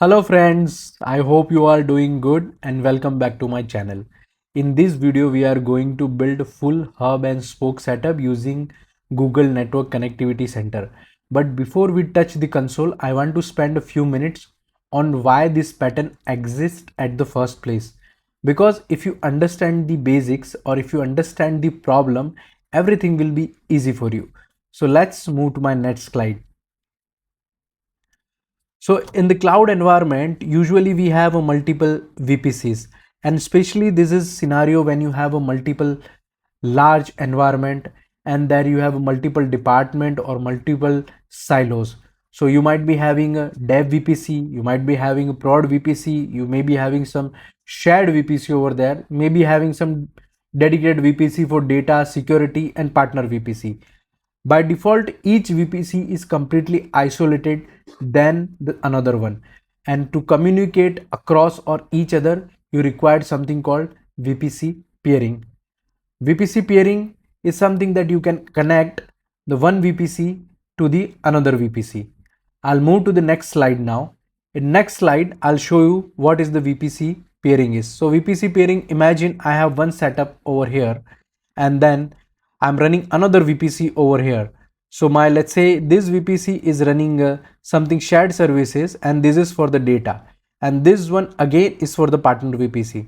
Hello friends, I hope you are doing good and welcome back to my channel. In this video, we are going to build a full hub and spoke setup using Google Network Connectivity Center. But before we touch the console, I want to spend a few minutes on why this pattern exists at the first place. Because if you understand the basics or if you understand the problem, everything will be easy for you. So let's move to my next slide. So in the cloud environment, usually we have a multiple VPCs, and especially this is scenario when you have a multiple large environment and there you have a multiple department or multiple silos. So you might be having a dev VPC, you might be having a prod VPC, you may be having some shared VPC over there, maybe having some dedicated VPC for data security and partner VPC. By default, each VPC is completely isolated than the another one. And to communicate across or each other, you require something called VPC peering. VPC peering is something that you can connect the one VPC to the another VPC. I'll move to the next slide now. In next slide, I'll show you what is the VPC peering is. So VPC peering, imagine I have one setup over here and then I'm running another VPC over here. So let's say this VPC is running something shared services and this is for the data. And this one again is for the partner VPC.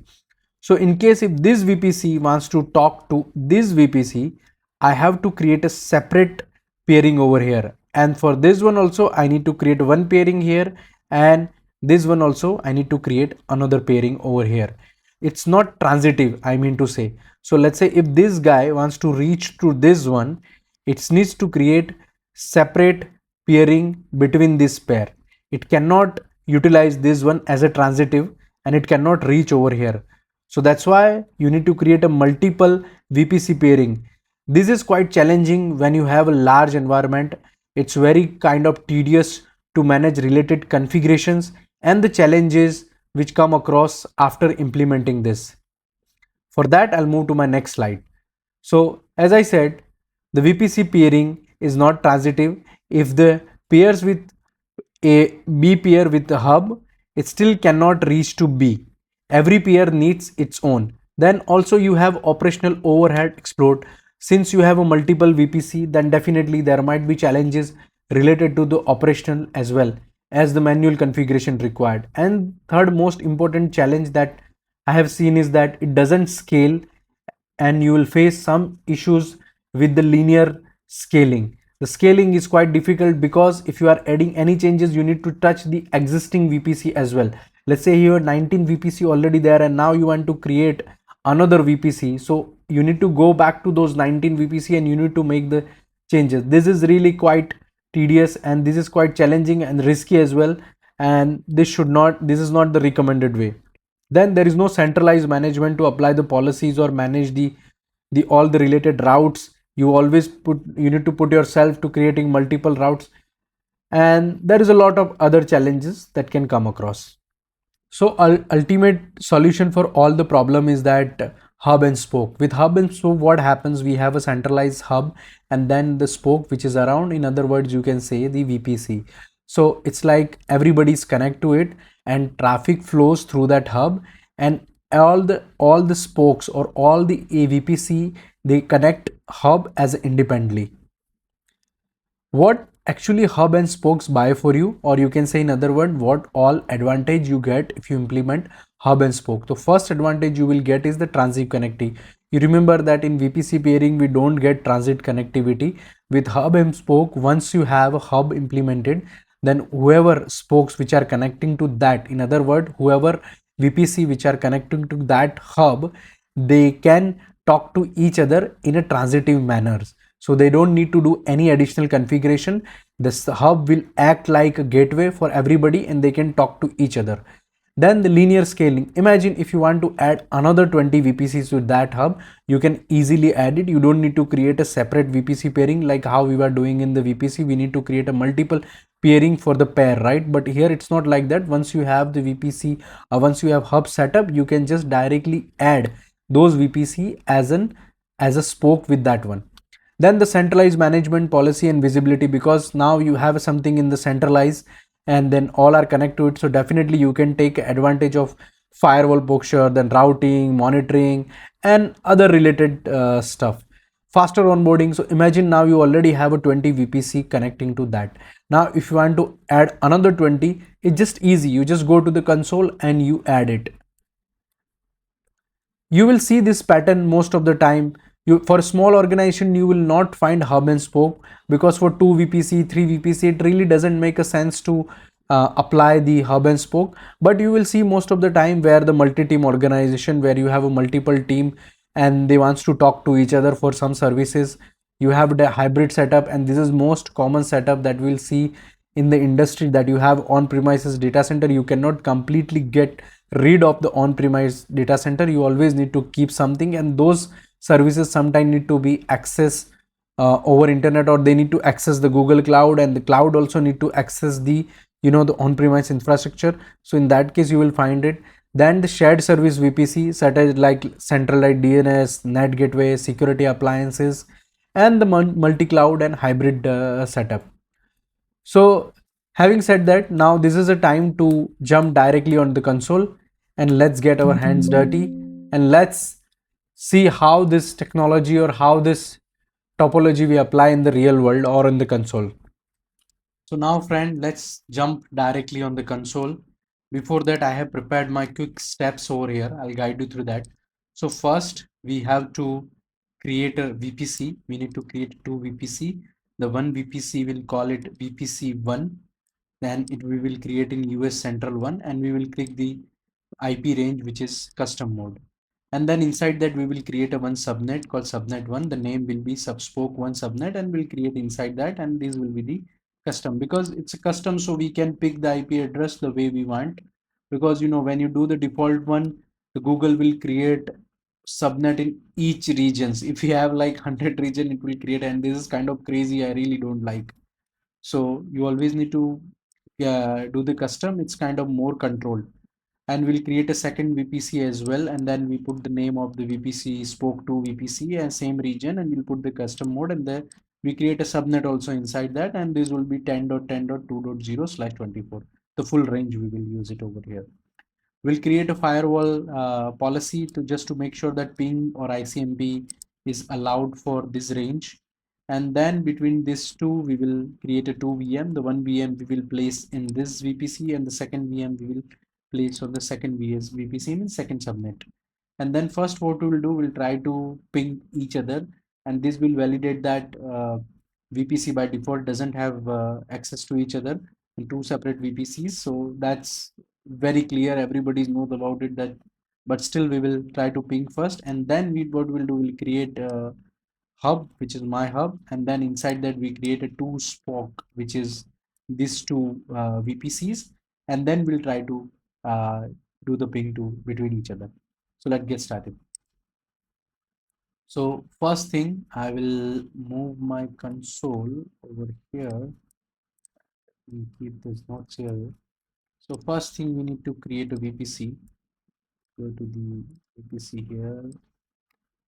So in case if this VPC wants to talk to this VPC, I have to create a separate peering over here. And for this one also, I need to create one peering here, and this one also, I need to create another peering over here. It's not transitive, I mean to say. So let's say if this guy wants to reach to this one, it needs to create separate peering between this pair. It cannot utilize this one as a transitive and it cannot reach over here. So that's why you need to create a multiple VPC peering. This is quite challenging when you have a large environment. It's very kind of tedious to manage related configurations and the challenges which come across after implementing this. For that, I'll move to my next slide. So as I said, the VPC peering is not transitive. If the pairs with a B pair with a hub, it still cannot reach to B. Every pair needs its own. Then also you have operational overhead explode. Since you have a multiple VPC, then definitely there might be challenges related to the operational as well as the manual configuration required. And third most important challenge that I have seen is that it doesn't scale and you will face some issues with the linear scaling. The scaling is quite difficult because if you are adding any changes, you need to touch the existing VPC as well. Let's say you have 19 VPC already there and now you want to create another VPC. So you need to go back to those 19 VPC and you need to make the changes. This is really quite tedious and this is quite challenging and risky as well. And this is not the recommended way. Then there is no centralized management to apply the policies or manage the all the related routes. You need to put yourself to creating multiple routes, and there is a lot of other challenges that can come across. So ultimate solution for all the problem is that hub and spoke. With hub and spoke, what happens, we have a centralized hub and then the spoke which is around. In other words, you can say the VPC. So it's like everybody's connect to it and traffic flows through that hub, and all the spokes or all the VPC, they connect hub as independently. What actually hub and spokes buy for you, or you can say in other word, what all advantage you get if you implement hub and spoke. The first advantage you will get is the transit connectivity. You remember that in VPC peering we don't get transit connectivity. With hub and spoke, once you have a hub implemented, then whoever spokes which are connecting to that, in other word, whoever VPC which are connecting to that hub, they can talk to each other in a transitive manners. So they don't need to do any additional configuration. This hub will act like a gateway for everybody and they can talk to each other. Then the linear scaling. Imagine if you want to add another 20 VPCs to that hub, you can easily add it. You don't need to create a separate VPC pairing like how we were doing in the VPC. We need to create a multiple pairing for the pair, right? But here it's not like that. Once you have the VPC, once you have hub setup, you can just directly add those VPC as a spoke with that one. Then the centralized management policy and visibility, because now you have something in the centralized and then all are connected to it. So definitely you can take advantage of firewall posture, then routing, monitoring, and other related stuff. Faster onboarding. So imagine now you already have a 20 VPC connecting to that. Now if you want to add another 20, it's just easy. You just go to the console and you add it. You will see this pattern most of the time. For a small organization, you will not find hub and spoke, because for 2 VPC, 3 VPC, it really doesn't make a sense to apply the hub and spoke. But you will see most of the time where the multi-team organization, where you have a multiple team and they wants to talk to each other for some services, you have the hybrid setup, and this is most common setup that we'll see in the industry, that you have on-premises data center. You cannot completely get rid of the on-premise data center. You always need to keep something, and those services sometimes need to be accessed over internet, or they need to access the Google Cloud, and the cloud also need to access the the on-premise infrastructure. So in that case you will find it. Then the shared service VPC, such as like centralized DNS, net gateway, security appliances, and the multi-cloud and hybrid setup. So having said that, now this is a time to jump directly on the console, and let's get our hands dirty, and let's see how this technology or how this topology we apply in the real world or in the console. So now friend, let's jump directly on the console. Before that, I have prepared my quick steps over here. I'll guide you through that. So first we have to create a VPC. We need to create two VPC. The one VPC, will call it VPC1. Then we will create in US Central 1, and we will click the IP range, which is custom mode. And then inside that we will create a one subnet called subnet 1. The name will be subspoke 1 subnet, and we'll create inside that, and this will be the custom, because it's a custom, so we can pick the IP address the way we want. Because when you do the default one, the Google will create subnet in each regions. If you have like 100 region, it will create, and this is kind of crazy. I really don't like. So you always need to do the custom. It's kind of more controlled. And we'll create a second VPC as well, and then we put the name of the VPC spoke to VPC and same region, and we'll put the custom mode, and then we create a subnet also inside that, and this will be 10.10.2.0/24. The full range we will use it over here. We'll create a firewall policy to just to make sure that ping or ICMP is allowed for this range. And then between these two, we will create a two VM. The one VM we will place in this VPC, and the second VM we will place on the second VPC in second subnet. And then first what we will do, we'll try to ping each other, and this will validate that VPC by default doesn't have access to each other in two separate VPCs. So that's very clear. Everybody knows about it, that but still we will try to ping first, and then what we'll do, we'll create a hub, which is my hub, and then inside that we create a two spoke, which is these two VPCs, and then we'll try to uh, do the ping to between each other. So let's get started. So first thing, I will move my console over here and keep this notes here. So first thing, we need to create a VPC. Go to the VPC here,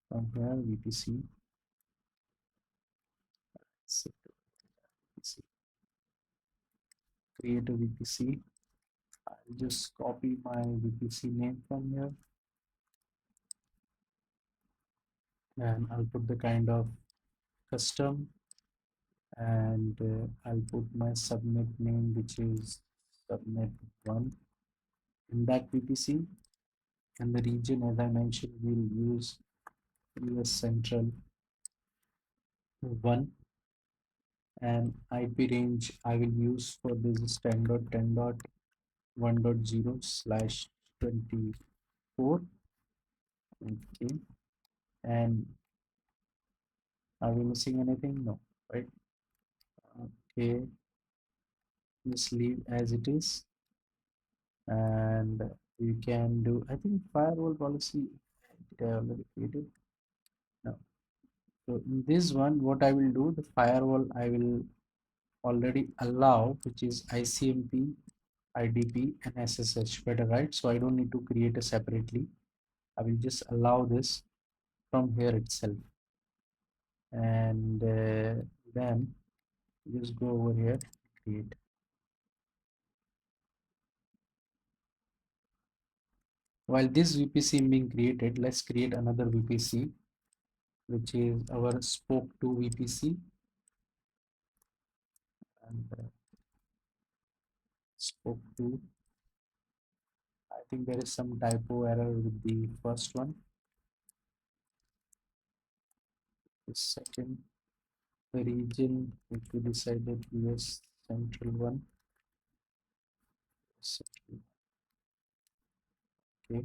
from here, VPC, create a VPC. I'll just copy my VPC name from here, and I'll put the kind of custom, and I'll put my subnet name, which is subnet 1 in that VPC. And the region, as I mentioned, we'll use US Central 1, and IP range I will use for this is 10.10.1.0/24. Okay, and are we missing anything? No, right? Okay, just leave as it is, and we can do, I think, firewall policy. Did I already created? No. So in this one, what I will do, the firewall I will already allow, which is ICMP, IDP, and SSH better, right? So I don't need to create a separately. I will just allow this from here itself, and then just go over here, create. While this VPC being created, let's create another VPC, which is our spoke 2 VPC. And spoke 2, I think there is some typo error with the first one. The second, the region, if we decided US central one, central, okay.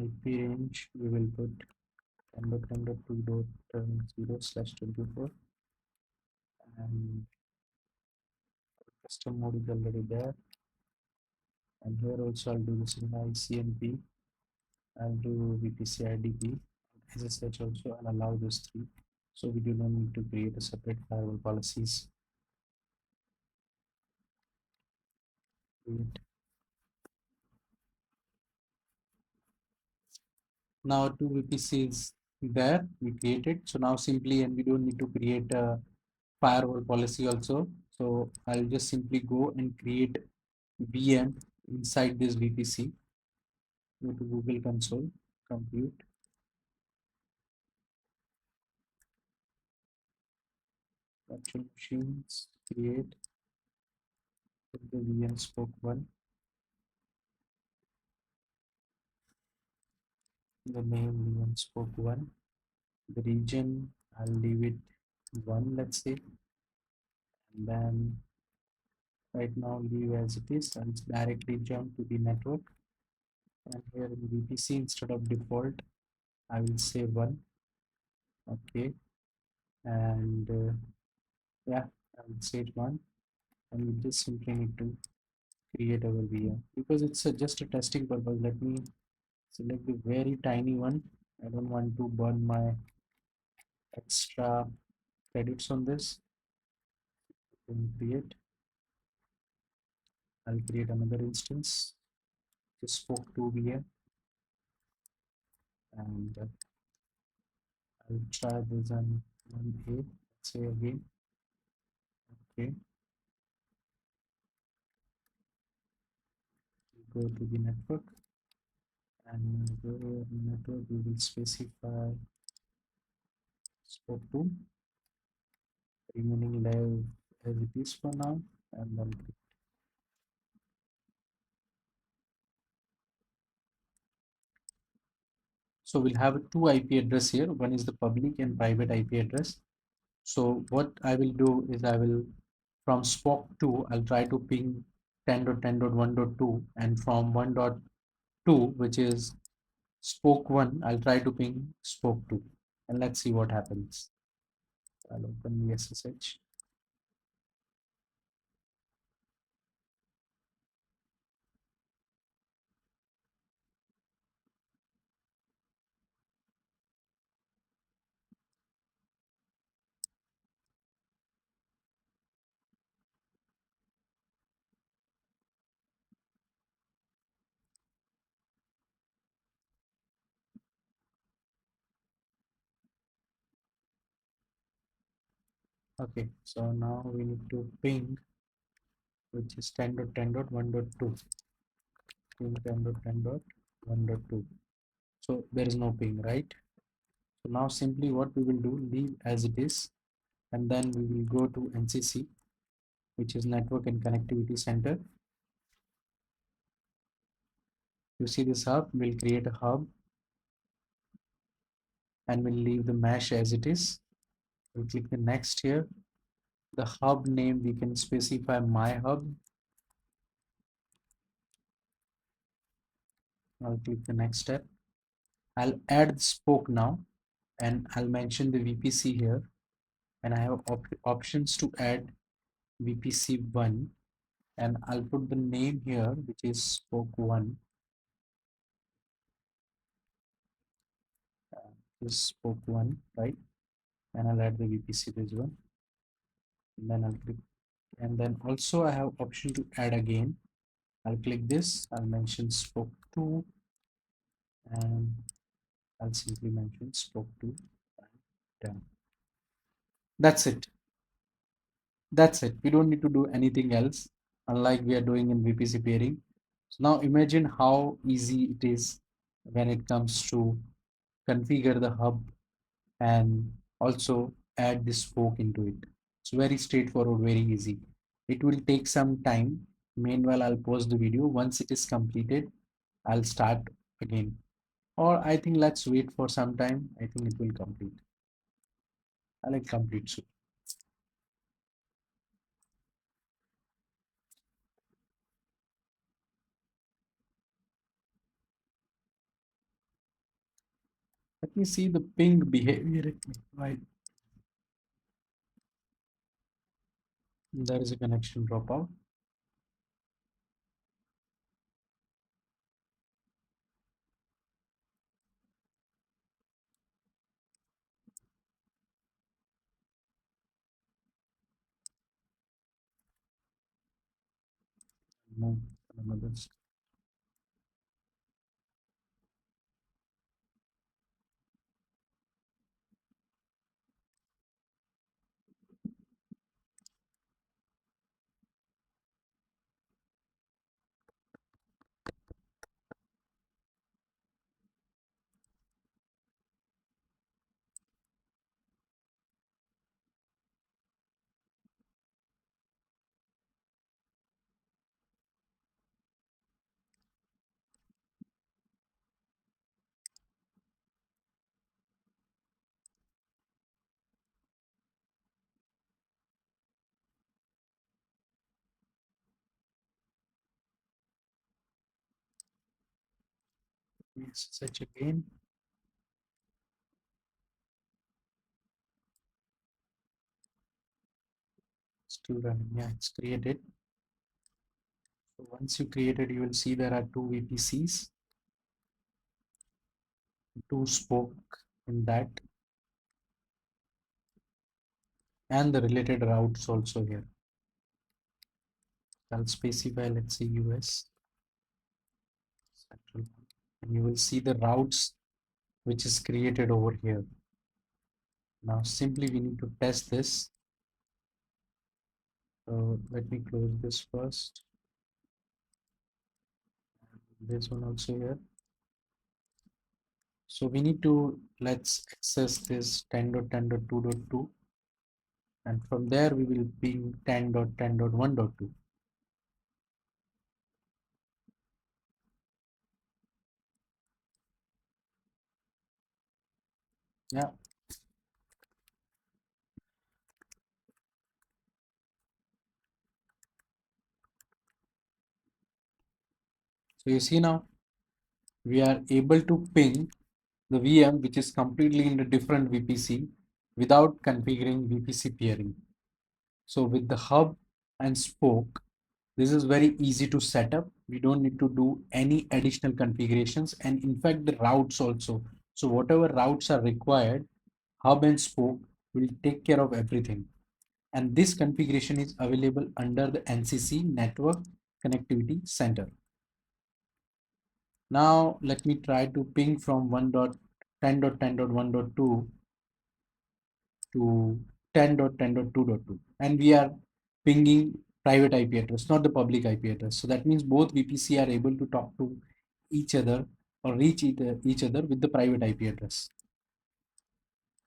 IP range, we will put 10.10.2.0/24, and custom mode is already there. And here also I'll do this in ICMP. I'll do VPC IDP. SSH also, I'll allow those three. So we do not need to create a separate firewall policies. Create. Now two VPCs there we created. So now simply, and we don't need to create a firewall policy also. So I'll just simply go and create VM inside this VPC. Go to Google Console, compute, virtual machines, create, put the VM spoke one, the name VM spoke one, the region, I'll leave it one, let's say, and then right now leave as it is, and directly jump to the network. And here in VPC, instead of default, I will say one. Okay, and yeah, I will say it one, and we just simply need to create our VM because it's just a testing purpose. Let me select the very tiny one. I don't want to burn my extra credits on this. Then create. I'll create another instance. Just spoke to VM, and I'll try this on 1A. Let's say again. Okay, go to the network, and go to network. We will specify spoke to, remaining live as it is for now, and then so we'll have two IP address here. One is the public and private IP address. So what I will do is I will from spoke 2, I'll try to ping 10.10.1.2, and from 1.2, which is spoke 1, I'll try to ping spoke 2, and let's see what happens. I'll open the SSH. Okay, so now we need to ping, which is 10.10.1.2, ping 10.10.1.2. So there is no ping, right? So now simply what we will do, leave as it is, and then we will go to NCC, which is Network and Connectivity Center. You see this hub, we'll create a hub, and we'll leave the mesh as it is. We'll click the next here. The hub name, we can specify my hub. I'll click the next step. I'll add the spoke now, and I'll mention the VPC here, and I have options to add VPC1, and I'll put the name here, which is spoke1. This spoke1, right? And I'll add the VPC this one, and then I'll click, and then also I have option to add again. I'll click this, I'll mention spoke 2, and I'll simply mention spoke 2, and done. That's it. That's it. We don't need to do anything else, unlike we are doing in VPC pairing. So now imagine how easy it is when it comes to configure the hub and also add this spoke into it. It's very straightforward, very easy. It will take some time. Meanwhile, I'll pause the video. Once it is completed, I'll start again. Or I think let's wait for some time. I think it will complete. I'll complete soon. Let me see the ping behavior. Right. There is a connection dropout. Move another. Yes, search again. Still running. Yeah, it's created. So once you create it, you will see there are two VPCs, two spoke in that, and the related routes also here. I'll specify, let's say US central, and you will see the routes which is created over here. Now simply we need to test this. So let me close this first. This one also here. So we need to, let's access this 10.10.2.2, and from there we will ping 10.10.1.2. Yeah, so you see now we are able to ping the VM which is completely in a different VPC without configuring VPC peering. So with the hub and spoke, this is very easy to set up. We don't need to do any additional configurations, and in fact the routes also. So whatever routes are required, hub and spoke will take care of everything. And this configuration is available under the NCC Network Connectivity Center. Now let me try to ping from 1.10.10.1.2 to 10.10.2.2, and we are pinging private IP address, not the public IP address. So that means both VPC are able to talk to each other or reach each other with the private IP address.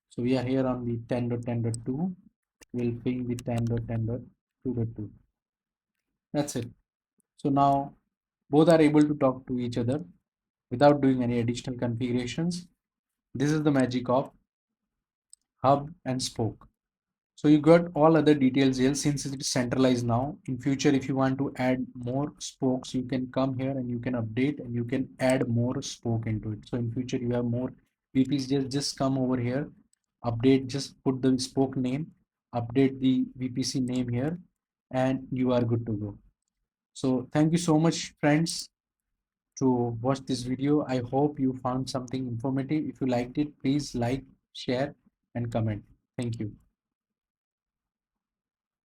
So we are here on the 10.10.2. We'll ping the 10.10.2.2. That's it. So now both are able to talk to each other without doing any additional configurations. This is the magic of hub and spoke. So you got all other details here since it is centralized now. In future, if you want to add more spokes, you can come here and you can update and you can add more spoke into it. So in future, you have more VPs. Just come over here, update, just put the spoke name, update the VPC name here, and you are good to go. So thank you so much, friends, to watch this video. I hope you found something informative. If you liked it, please like, share, and comment. Thank you.